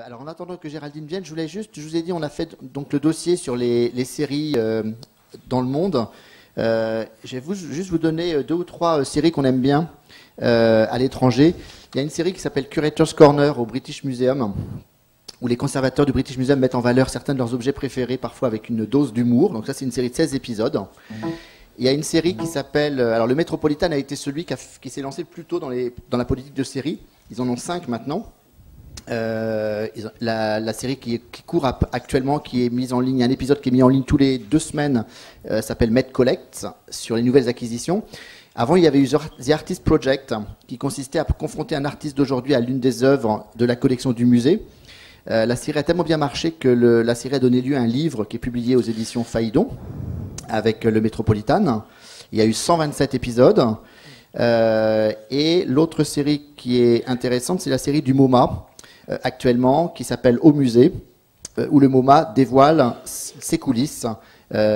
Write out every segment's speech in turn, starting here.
Alors en attendant que Géraldine vienne, je vous ai dit, on a fait donc le dossier sur les séries dans le monde. Je vais juste vous donner deux ou trois séries qu'on aime bien à l'étranger. Il y a une série qui s'appelle Curator's Corner au British Museum, où les conservateurs du British Museum mettent en valeur certains de leurs objets préférés, parfois avec une dose d'humour. Donc ça, c'est une série de 16 épisodes. Il y a une série qui s'appelle... Alors le Metropolitan a été celui qui s'est lancé plus tôt dans la politique de série. Ils en ont 5 maintenant. La série qui court actuellement, qui est mise en ligne, un épisode qui est mis en ligne tous les 2 semaines, s'appelle Met Collects, sur les nouvelles acquisitions. Avant, il y avait eu The Artist Project, qui consistait à confronter un artiste d'aujourd'hui à l'une des œuvres de la collection du musée. La série a tellement bien marché que la série a donné lieu à un livre qui est publié aux éditions Phaidon, avec le Metropolitan. Il y a eu 127 épisodes. Et l'autre série qui est intéressante, c'est la série du MoMA, actuellement, qui s'appelle Au musée, où le MoMA dévoile ses coulisses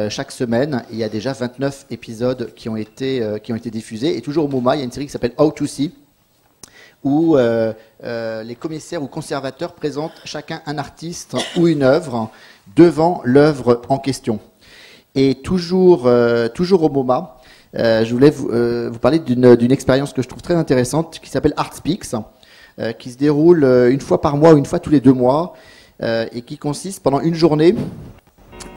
chaque semaine. Il y a déjà 29 épisodes qui ont été diffusés. Et toujours au MoMA, il y a une série qui s'appelle How to See, où les commissaires ou conservateurs présentent chacun un artiste ou une œuvre devant l'œuvre en question. Et toujours au MoMA, je voulais vous parler d'une expérience que je trouve très intéressante, qui s'appelle Art Speaks, qui se déroule une fois par mois ou une fois tous les 2 mois, et qui consiste pendant une journée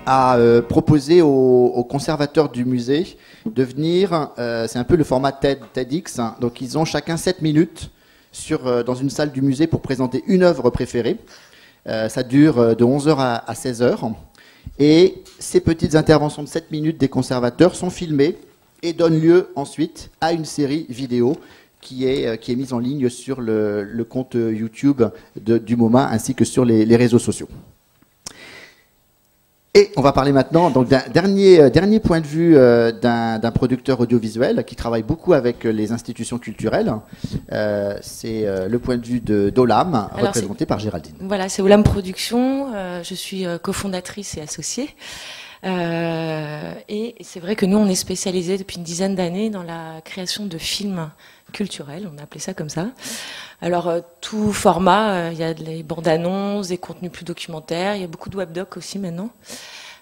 à proposer aux conservateurs du musée de venir, c'est un peu le format TEDx, hein, donc ils ont chacun 7 minutes dans une salle du musée pour présenter une œuvre préférée. Ça dure de 11h à 16h, et ces petites interventions de 7 minutes des conservateurs sont filmées et donnent lieu ensuite à une série vidéo qui est mise en ligne sur le compte YouTube du MoMA ainsi que sur les réseaux sociaux. Et on va parler maintenant d'un dernier point de vue d'un producteur audiovisuel qui travaille beaucoup avec les institutions culturelles. C'est le point de vue d'Olam, représenté par Géraldine. Voilà, c'est Olam Productions. Je suis cofondatrice et associée. Et c'est vrai que nous, on est spécialisés depuis une dizaine d'années dans la création de films culturels, on a appelé ça comme ça. Alors, tout format, il y a des bandes annonces, des contenus plus documentaires, il y a beaucoup de webdocs aussi maintenant.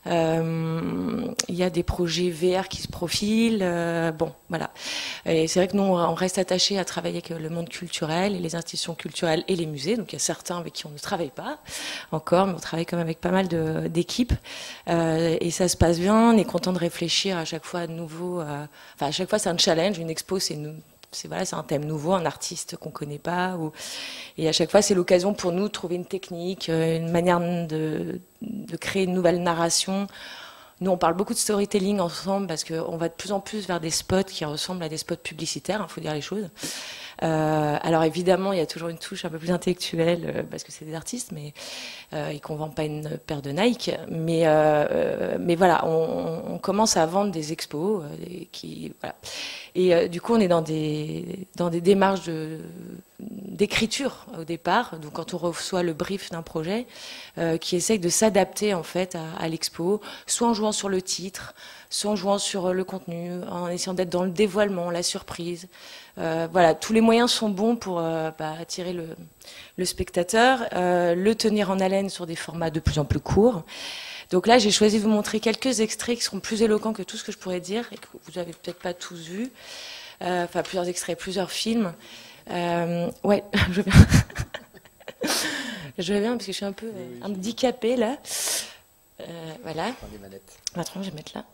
Il y a des projets VR qui se profilent, bon, voilà. Et c'est vrai que nous, on reste attachés à travailler avec le monde culturel et les institutions culturelles et les musées. Donc, il y a certains avec qui on ne travaille pas encore, mais on travaille quand même avec pas mal d'équipes. Et ça se passe bien, on est content de réfléchir à chaque fois à nouveau. Enfin, à chaque fois, c'est un challenge. Une expo, c'est un thème nouveau, un artiste qu'on connaît pas. Et à chaque fois, c'est l'occasion pour nous de trouver une technique, une manière de créer une nouvelle narration. Nous, on parle beaucoup de storytelling ensemble parce qu'on va de plus en plus vers des spots qui ressemblent à des spots publicitaires, il faut dire les choses. Alors évidemment, il y a toujours une touche un peu plus intellectuelle parce que c'est des artistes, mais et qu'on vend pas une paire de Nike. Mais voilà, on commence à vendre des expos voilà. Et du coup, on est dans des démarches d'écriture au départ. Donc, quand on reçoit le brief d'un projet, qui essaye de s'adapter en fait à l'expo, soit en jouant sur le titre, soit en jouant sur le contenu, en essayant d'être dans le dévoilement, la surprise. Voilà, tous les moyens sont bons pour attirer le spectateur, le tenir en haleine sur des formats de plus en plus courts. Donc là, j'ai choisi de vous montrer quelques extraits qui seront plus éloquents que tout ce que je pourrais dire et que vous n'avez peut-être pas tous vu. Enfin, plusieurs extraits, plusieurs films. Ouais, je veux bien. Je veux bien parce que je suis un peu handicapée là. Voilà. Attends, je vais mettre là.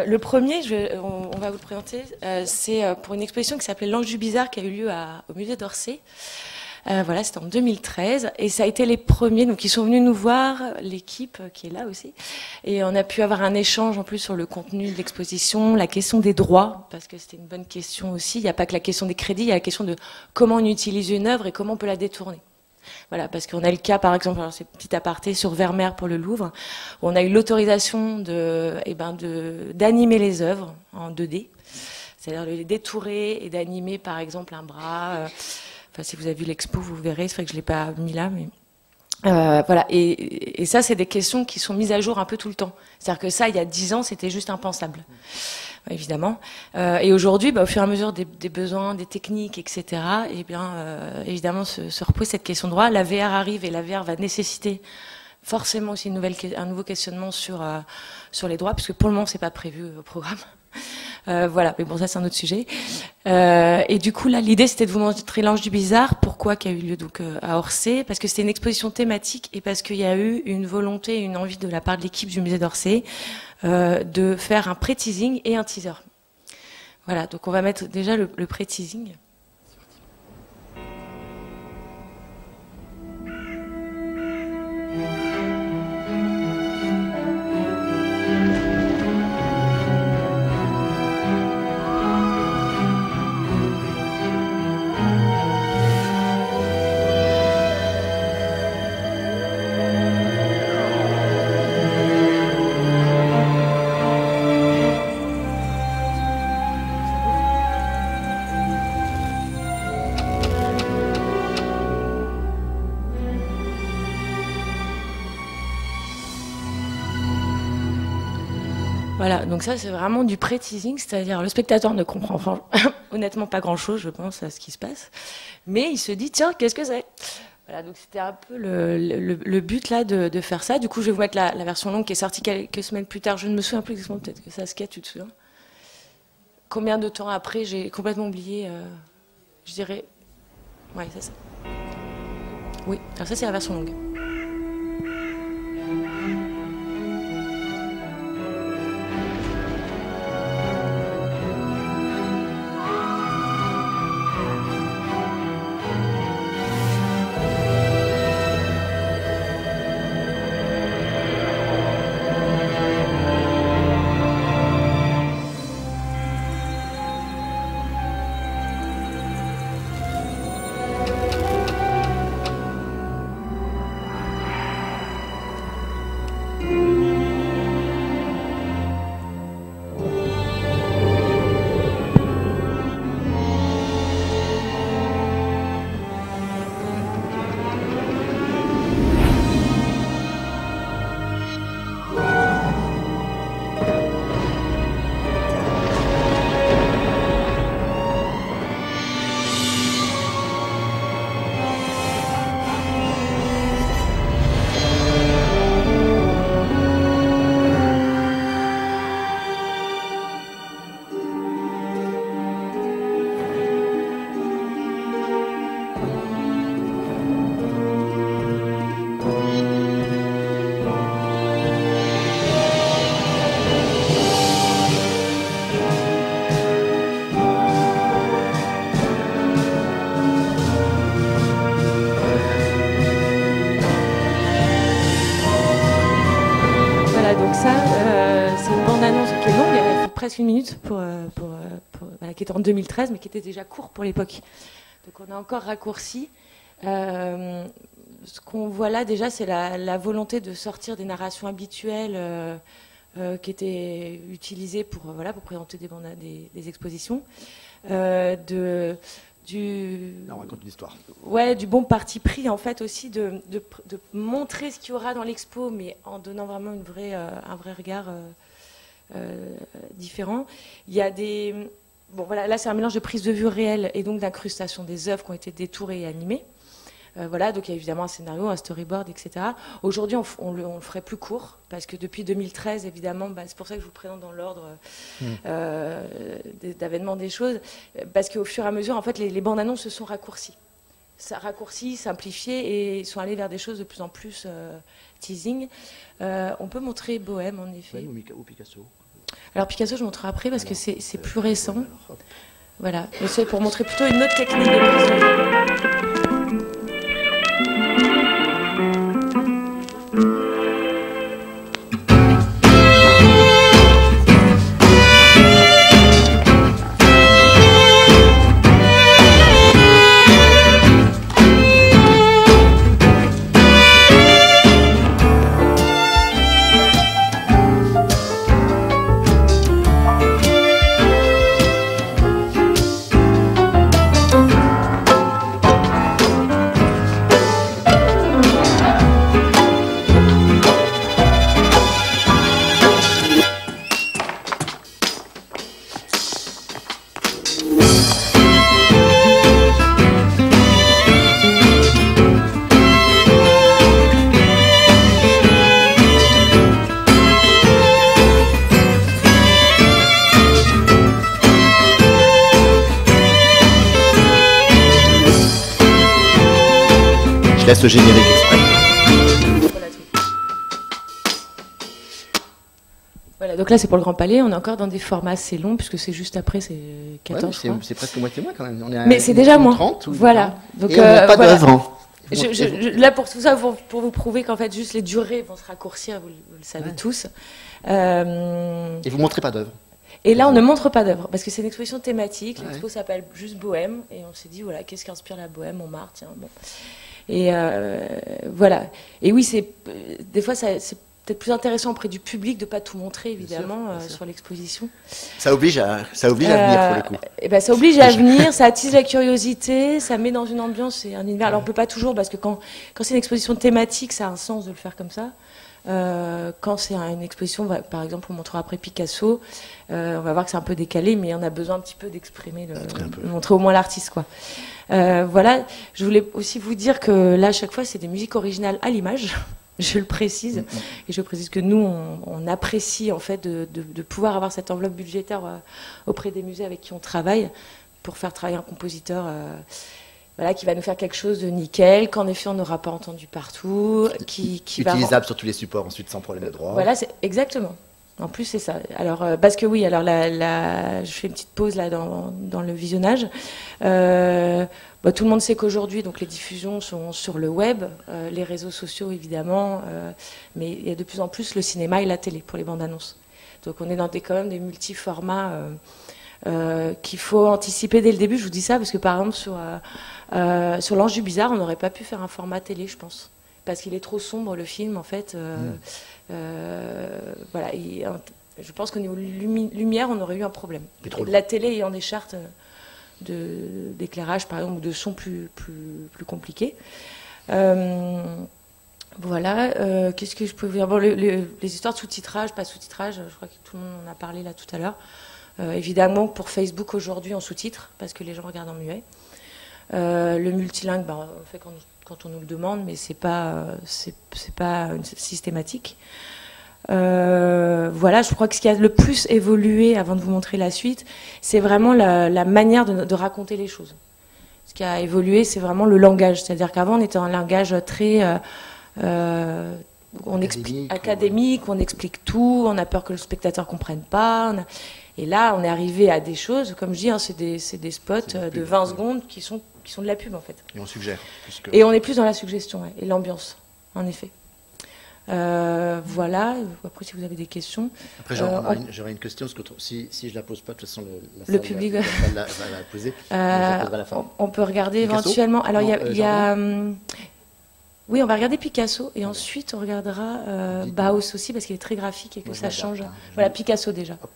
Le premier, on va vous le présenter, c'est pour une exposition qui s'appelait L'Ange du Bizarre qui a eu lieu au musée d'Orsay. Voilà, c'était en 2013 et ça a été les premiers, donc ils sont venus nous voir, l'équipe qui est là aussi, et on a pu avoir un échange en plus sur le contenu de l'exposition, la question des droits, parce que c'était une bonne question aussi. Il n'y a pas que la question des crédits, il y a la question de comment on utilise une œuvre et comment on peut la détourner. Voilà, parce qu'on a le cas, par exemple, alors c'est petit aparté sur Vermeer pour le Louvre, où on a eu l'autorisation d'animer les œuvres en 2D, c'est-à-dire de les détourer et d'animer, par exemple, un bras. Enfin, si vous avez vu l'expo, vous verrez. C'est vrai que je l'ai pas mis là, mais voilà. Et ça, c'est des questions qui sont mises à jour un peu tout le temps. C'est-à-dire que ça, il y a 10 ans, c'était juste impensable. évidemment. Et aujourd'hui, au fur et à mesure des besoins, des techniques, etc., eh bien, évidemment, se repose cette question de droit. La VR arrive et la VR va nécessiter forcément aussi un nouveau questionnement sur les droits, puisque pour le moment, c'est pas prévu au programme. Voilà, mais bon, ça c'est un autre sujet. Et du coup, là, l'idée c'était de vous montrer l'Ange du Bizarre. Pourquoi qui a eu lieu donc à Orsay? Parce que c'était une exposition thématique et parce qu'il y a eu une volonté, une envie de la part de l'équipe du musée d'Orsay de faire un pré-teasing et un teaser. Voilà, donc on va mettre déjà le pré-teasing. Voilà, donc ça c'est vraiment du pré-teasing, c'est-à-dire le spectateur ne comprend honnêtement pas grand-chose, je pense, à ce qui se passe, mais il se dit tiens, qu'est-ce que c'est? Voilà, donc c'était un peu le but là de faire ça. Du coup, je vais vous mettre la version longue qui est sortie quelques semaines plus tard. Je ne me souviens plus exactement, peut-être que Saskia, tu te souviens? Combien de temps après? J'ai complètement oublié, je dirais... Ouais, c'est ça. Oui, alors ça c'est la version longue. Presque une minute voilà, qui était en 2013 mais qui était déjà court pour l'époque, donc on a encore raccourci. Ce qu'on voit là déjà, c'est la volonté de sortir des narrations habituelles qui étaient utilisées pour présenter des expositions, Là, on raconte une histoire. Ouais, du bon parti pris en fait aussi de montrer ce qu'il y aura dans l'expo, mais en donnant vraiment un vrai regard différent. Il y a là c'est un mélange de prise de vue réelle et donc d'incrustation des œuvres qui ont été détourées et animées. Voilà, donc il y a évidemment un scénario, un storyboard, etc. Aujourd'hui, on le ferait plus court, parce que depuis 2013, évidemment, c'est pour ça que je vous présente dans l'ordre d'avènement des choses, parce qu'au fur et à mesure, en fait, les bandes annonces se sont raccourcies, simplifiées, et sont allées vers des choses de plus en plus teasing. On peut montrer Bohème, en effet. Ou Picasso. Alors Picasso, je montrerai après, parce que c'est plus récent. Voilà, c'est pour montrer plutôt une autre technique de prise de vue. Je laisse le générique exprès. Voilà, donc là c'est pour le Grand Palais, on est encore dans des formats assez longs, puisque c'est juste après, c'est 14 ouais, c'est presque moitié moins quand même. On est mais c'est déjà moins. 30, voilà. Donc, et on n'a pas d'œuvre. Hein. Là pour tout ça, pour vous prouver qu'en fait juste les durées vont se raccourcir, vous le savez tous. Et vous montrez pas d'œuvre. Et là on ne montre pas d'œuvre, parce que c'est une exposition thématique, l'expo s'appelle juste Bohème, et on s'est dit voilà, qu'est-ce qui inspire la Bohème, Montmartre, tiens, bon. Et voilà. Et oui, des fois c'est peut-être plus intéressant auprès du public de ne pas tout montrer, évidemment, bien sûr. Sur l'exposition. Ça oblige à venir, pour le coup. Et ben, ça oblige à venir, ça attise la curiosité, ça met dans une ambiance et un univers. Alors, on ne peut pas toujours, parce que quand c'est une exposition thématique, ça a un sens de le faire comme ça. Quand c'est une exposition, par exemple, on montrera après Picasso, on va voir que c'est un peu décalé, mais on a besoin un petit peu d'exprimer, de montrer au moins l'artiste, quoi. Voilà, je voulais aussi vous dire que là, à chaque fois, c'est des musiques originales à l'image. Je le précise, et je précise que nous, on apprécie en fait de pouvoir avoir cette enveloppe budgétaire auprès des musées avec qui on travaille pour faire travailler un compositeur voilà, qui va nous faire quelque chose de nickel, qu'en effet on n'aura pas entendu partout, qui utilisable sur tous les supports ensuite sans problème de droit. Voilà, exactement. En plus, c'est ça. Alors, parce que oui, alors je fais une petite pause là dans le visionnage. Tout le monde sait qu'aujourd'hui, donc les diffusions sont sur le web, les réseaux sociaux évidemment, mais il y a de plus en plus le cinéma et la télé pour les bandes annonces. Donc, on est dans quand même des multi-formats qu'il faut anticiper dès le début. Je vous dis ça parce que par exemple sur L'Ange du Bizarre, on n'aurait pas pu faire un format télé, je pense, parce qu'il est trop sombre le film en fait. Voilà, et, je pense qu'au niveau lumière, on aurait eu un problème. Et la télé ayant des chartes d'éclairage, par exemple, ou de son plus compliqués. Voilà, qu'est-ce que je peux vous dire? Bon, les histoires de sous-titrage, pas sous-titrage, je crois que tout le monde en a parlé là tout à l'heure. Évidemment, pour Facebook aujourd'hui, on sous-titre, parce que les gens regardent en muet. Le multilingue, on le fait quand on nous le demande, mais c'est pas systématique. Voilà, je crois que ce qui a le plus évolué, avant de vous montrer la suite, c'est vraiment la manière de raconter les choses. Ce qui a évolué, c'est vraiment le langage. C'est-à-dire qu'avant, on était dans un langage très académique, on explique tout, on a peur que le spectateur ne comprenne pas. Et là, on est arrivé à des choses, comme je dis, c'est des spots de 20 secondes qui sont de la pub, en fait. Et on suggère. Et on est plus dans la suggestion, ouais, et l'ambiance, en effet. Voilà, après si vous avez des questions. Après j'aurais une question, parce que si je ne la pose pas, de toute façon le public va la poser. On peut regarder Picasso, éventuellement. Alors il y a oui, on va regarder Picasso et ensuite on regardera Bauhaus aussi, parce qu'il est très graphique et que ça change. Voilà, Picasso déjà. Hop.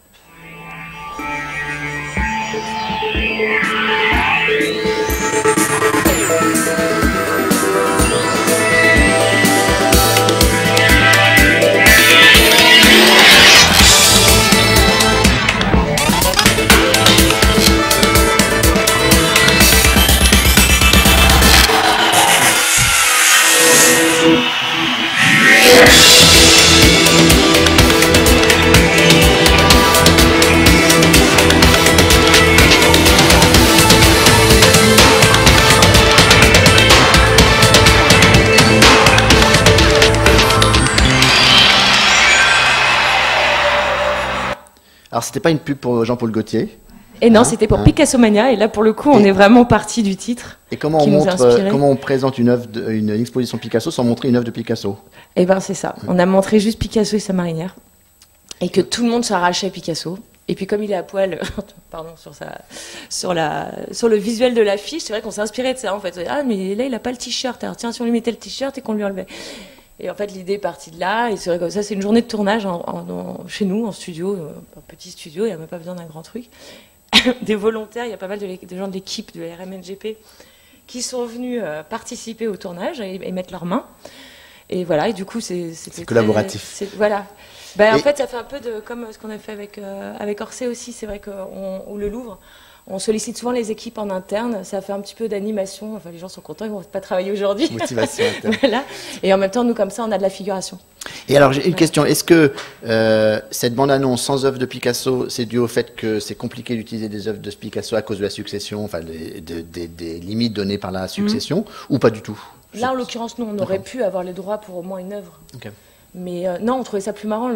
Alors, c'était pas une pub pour Jean-Paul Gaultier. Et non, c'était pour Picasso Mania. Et là, pour le coup, on est vraiment parti du titre. Et comment on présente une exposition Picasso sans montrer une œuvre de Picasso? Eh ben, c'est ça. On a montré juste Picasso et sa marinière. Et que tout le monde s'arrachait Picasso. Et puis, comme il est à poil, pardon, sur le visuel de l'affiche, c'est vrai qu'on s'est inspiré de ça, en fait. Ah, mais là, il a pas le t-shirt. Alors, tiens, si on lui mettait le t-shirt et qu'on lui enlevait. Et en fait, l'idée est partie de là. Et c'est vrai que ça, c'est une journée de tournage chez nous, en studio, un petit studio. Il n'y a même pas besoin d'un grand truc. Des volontaires, il y a pas mal de gens de l'équipe de la RMNGP qui sont venus participer au tournage et mettre leurs mains. Et voilà, et du coup, c'est collaboratif. Voilà. En fait, ça fait un peu comme ce qu'on a fait avec Orsay aussi. C'est vrai ou le Louvre. On sollicite souvent les équipes en interne, ça fait un petit peu d'animation, enfin les gens sont contents, ils ne vont pas travailler aujourd'hui. Motivation interne. Voilà. Et en même temps, nous comme ça, on a de la figuration. Et alors j'ai une question, est-ce que cette bande-annonce sans œuvre de Picasso, c'est dû au fait que c'est compliqué d'utiliser des œuvres de Picasso à cause de la succession, enfin des limites données par la succession, ou pas du tout? Là, en l'occurrence, nous, on aurait pu avoir les droits pour au moins une œuvre. Ok. Mais non, on trouvait ça plus marrant.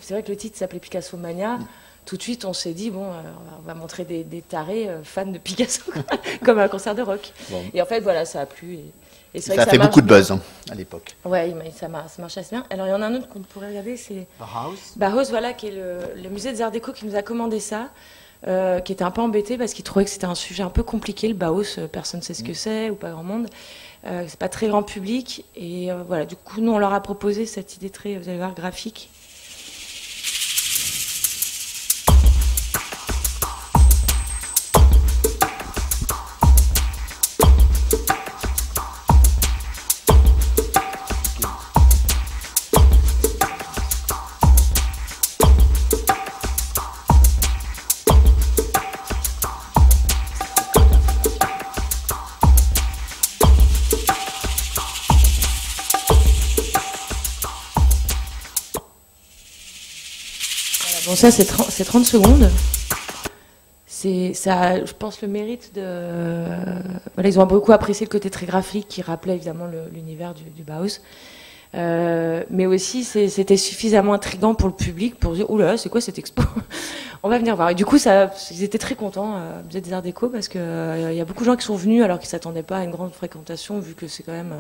C'est vrai que le titre s'appelait Picasso Mania. Tout de suite, on s'est dit, bon, on va montrer des tarés fans de Picasso, comme un concert de rock. Bon. Et en fait, voilà, ça a plu. Et Ça a fait beaucoup de buzz à l'époque. Oui, mais ça marche assez bien. Alors, il y en a un autre qu'on pourrait regarder, c'est Bauhaus, voilà, qui est le musée des Arts Déco qui nous a commandé ça, qui était un peu embêté parce qu'il trouvait que c'était un sujet un peu compliqué, le Bauhaus, personne ne sait ce que c'est, ou pas grand monde. C'est pas très grand public. Et voilà, du coup, nous, on leur a proposé cette idée très, vous allez voir, graphique. Bon, ça, c'est 30 secondes. Ça, je pense, le mérite de... Voilà, ils ont beaucoup apprécié le côté très graphique qui rappelait évidemment l'univers du Bauhaus. Mais aussi, c'était suffisamment intriguant pour le public pour dire « Oula, c'est quoi cette expo ?» On va venir voir. Et du coup, ils étaient très contents, Musée des Arts Déco, parce qu'il y a beaucoup de gens qui sont venus alors qu'ils ne s'attendaient pas à une grande fréquentation, vu que c'est quand même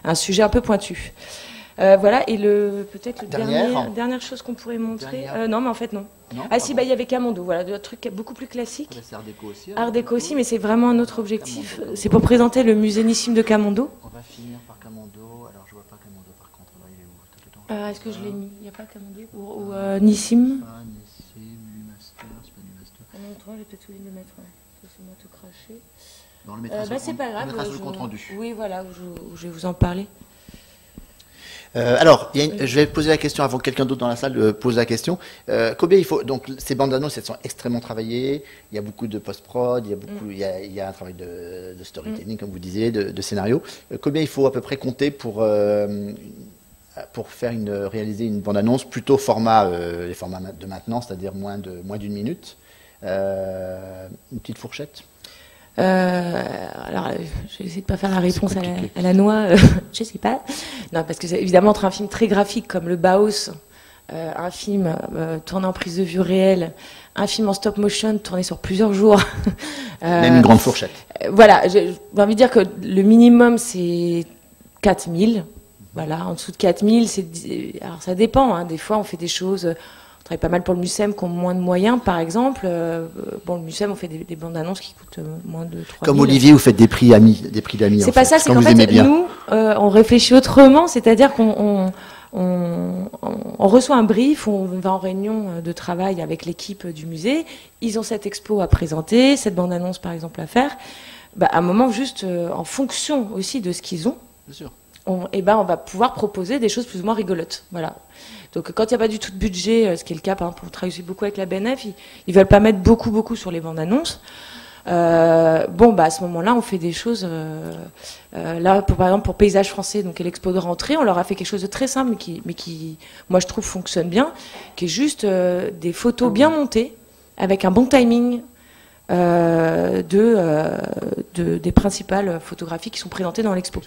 un sujet un peu pointu. Voilà, et peut-être dernière chose qu'on pourrait montrer. Non, mais en fait, non. Ah si, il y avait Camondo, voilà, un truc beaucoup plus classique. C'est Art Déco aussi. Art Déco aussi, mais c'est vraiment un autre objectif. C'est pour présenter le musée Nissim de Camondo. On va finir par Camondo. Alors, je vois pas Camondo par contre. Là, il est où? Est-ce que je l'ai mis? Il n'y a pas Camondo? Ou Nissim? Ah, Nissim, Lumaster, c'est pas Lumaster. En même temps, j'ai peut-être oublié de le mettre. Ça, c'est moi tout craché. On le mettra c'est pas grave. On le mettra sur le compte rendu. Oui, voilà, où je vais vous en parler. Alors, je vais poser la question avant que quelqu'un d'autre dans la salle pose la question. Combien il faut? Donc, ces bandes annonces, elles sont extrêmement travaillées. Il y a beaucoup de post-prod, il y a un travail de storytelling, comme vous disiez, de scénario. Combien il faut à peu près compter pour réaliser une bande annonce plutôt les formats de maintenant, c'est-à-dire moins d'une minute. Une petite fourchette. Alors, je vais essayer de pas faire la réponse à la noix, je sais pas. Non, parce que c'est évidemment entre un film très graphique comme le Bauhaus, un film tourné en prise de vue réelle, un film en stop motion tourné sur plusieurs jours. Même une grande fourchette. Voilà, j'ai envie de dire que le minimum c'est 4000. Voilà, en dessous de 4000, alors ça dépend. Hein, des fois, on fait des choses. On travaille pas mal pour le MUSEM qui ont moins de moyens, par exemple. Bon, le MUSEM, on fait des bandes annonces qui coûtent moins de 3 000. Comme Olivier, vous faites des prix d'amis. C'est pas ça, c'est qu'en fait, nous, on réfléchit autrement, c'est-à-dire qu'on reçoit un brief, on va en réunion de travail avec l'équipe du musée, ils ont cette expo à présenter, cette bande annonce, par exemple, à faire. À un moment, juste en fonction aussi de ce qu'ils ont, bien sûr. on va pouvoir proposer des choses plus ou moins rigolotes. Voilà. Donc quand il n'y a pas du tout de budget, ce qui est le cas, par exemple, on travaille aussi beaucoup avec la BNF, ils veulent pas mettre beaucoup sur les bandes annonces. À ce moment-là, on fait des choses. Là, par exemple, pour Paysage français, donc l'expo de rentrée, on leur a fait quelque chose de très simple, mais qui, moi, je trouve, fonctionne bien, qui est juste des photos bien montées, avec un bon timing des principales photographies qui sont présentées dans l'expo.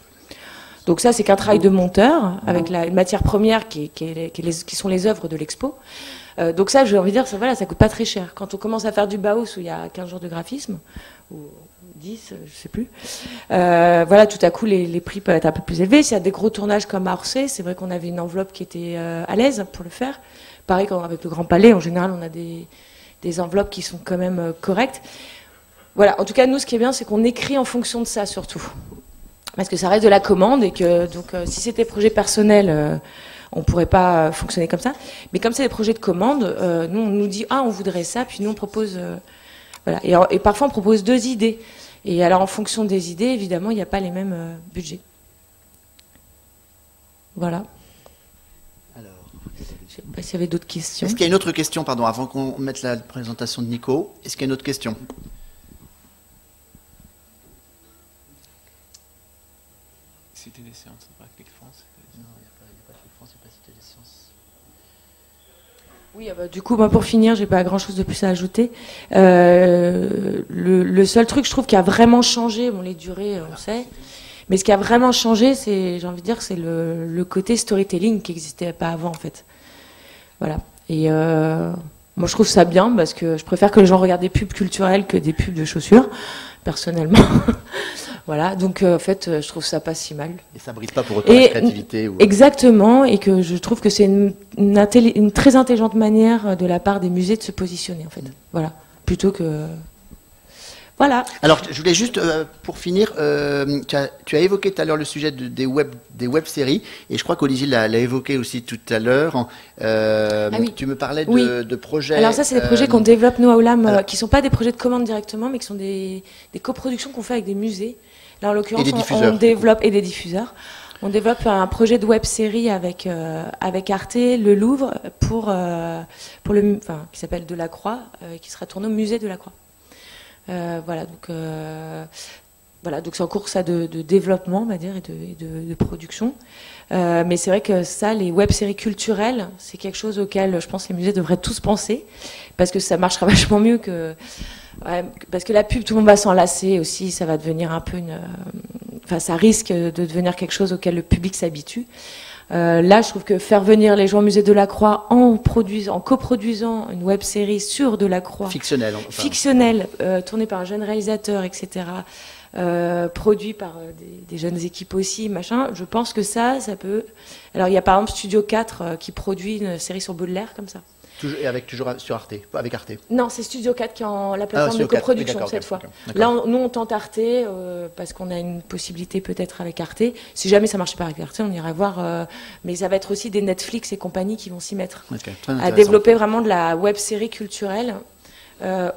Donc ça, c'est qu'un travail de monteur, avec une matière première qui sont les œuvres de l'expo. Donc ça, j'ai envie de dire, ça coûte pas très cher. Quand on commence à faire du Bauhaus, où il y a 15 jours de graphisme, ou 10, je sais plus, tout à coup, les prix peuvent être un peu plus élevés. S'il y a des gros tournages comme à Orsay, c'est vrai qu'on avait une enveloppe qui était à l'aise pour le faire. Pareil, avec le Grand Palais, en général, on a des enveloppes qui sont quand même correctes. Voilà, en tout cas, nous, ce qui est bien, c'est qu'on écrit en fonction de ça, surtout. Parce que ça reste de la commande et que donc si c'était projet personnel, on pourrait pas fonctionner comme ça. Mais comme c'est des projets de commande, nous on nous dit on voudrait ça, puis nous on propose voilà. Et parfois on propose 2 idées. Et alors en fonction des idées, évidemment, il n'y a pas les mêmes budgets. Voilà. Alors, je sais pas s'il y avait d'autres questions. Est-ce qu'il y a une autre question, pardon, avant qu'on mette la présentation de Nico? Est-ce qu'il y a une autre question? Cité des sciences, pas Clic France. Non, il n'y a pas Clic France, il n'y a pas Cité des sciences. Oui, du coup, pour finir, j'ai pas grand-chose de plus à ajouter. Le seul truc, je trouve, qui a vraiment changé, les durées, on sait, Mais ce qui a vraiment changé, c'est, j'ai envie de dire, c'est le côté storytelling qui n'existait pas avant, en fait. Voilà. Et moi, je trouve ça bien parce que je préfère que les gens regardent des pubs culturelles que des pubs de chaussures, personnellement. Voilà. Donc, en fait, je trouve ça pas si mal. Et ça brise pas pour autant la créativité. Exactement. Et que je trouve que c'est une très intelligente manière de la part des musées de se positionner, en fait. Voilà. Plutôt que... Voilà. Alors, je voulais juste, pour finir, tu as évoqué tout à l'heure le sujet des web-séries, et je crois qu'Olivier l'a évoqué aussi tout à l'heure. Oui. Tu me parlais Oui. de projets... Alors ça, c'est des projets qu'on développe, nous, à Oulam, qui ne sont pas des projets de commande directement, mais qui sont des coproductions qu'on fait avec des musées. Là, en l'occurrence, on développe, et des diffuseurs. On développe un projet de web-série avec Arte, le Louvre, qui s'appelle Delacroix, qui sera tourné au musée Delacroix. Voilà, donc c'est en cours ça de développement, on va dire, et de production. Mais c'est vrai que ça, les web-séries culturelles, c'est quelque chose auquel je pense que les musées devraient tous penser, parce que ça marchera vachement mieux que... Ouais, parce que la pub, tout le monde va s'en lasser aussi, ça va devenir un peu ça risque de devenir quelque chose auquel le public s'habitue. Là, je trouve que faire venir les gens au musée Delacroix en coproduisant une web-série sur Delacroix, fictionnelle, tournée par un jeune réalisateur, etc., produit par des jeunes équipes aussi, machin, je pense que ça peut... Alors, il y a par exemple Studio 4 qui produit une série sur Baudelaire, comme ça. Et toujours sur Arte, avec Arte. Non, c'est Studio 4 qui est en la plateforme de coproduction cette fois. Là, nous, on tente Arte parce qu'on a une possibilité peut-être avec Arte. Si jamais ça ne marche pas avec Arte, on ira voir. Mais ça va être aussi des Netflix et compagnie qui vont s'y mettre à développer vraiment de la web-série culturelle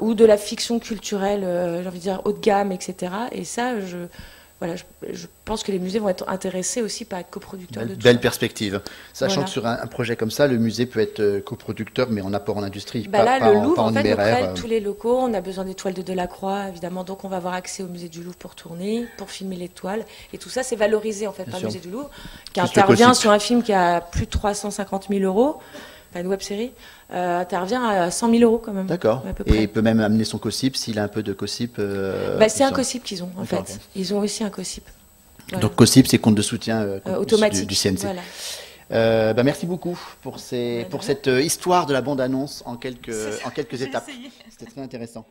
ou de la fiction culturelle, j'ai envie de dire haut de gamme, etc. Et ça, je pense que les musées vont être intéressés aussi par être coproducteurs de tout. Belle perspective. Sachant que sur un projet comme ça, le musée peut être coproducteur, mais en apport en industrie. Là, le Louvre, en fait, nous prête tous les locaux. On a besoin des toiles de Delacroix, évidemment. Donc, on va avoir accès au musée du Louvre pour tourner, pour filmer les toiles. Et tout ça, c'est valorisé, en fait, par le musée du Louvre, qui intervient sur un film qui a plus de 350 000 €. Enfin, une web-série, intervient à 100 000 € quand même. D'accord. Et il peut même amener son COSIP s'il a un peu de COSIP. C'est un COSIP qu'ils ont, en fait. Okay. Ils ont aussi un COSIP. Voilà. Donc COSIP, c'est compte de soutien automatique du CNC. Voilà. Merci beaucoup pour cette histoire de la bande-annonce en quelques étapes. C'était très intéressant.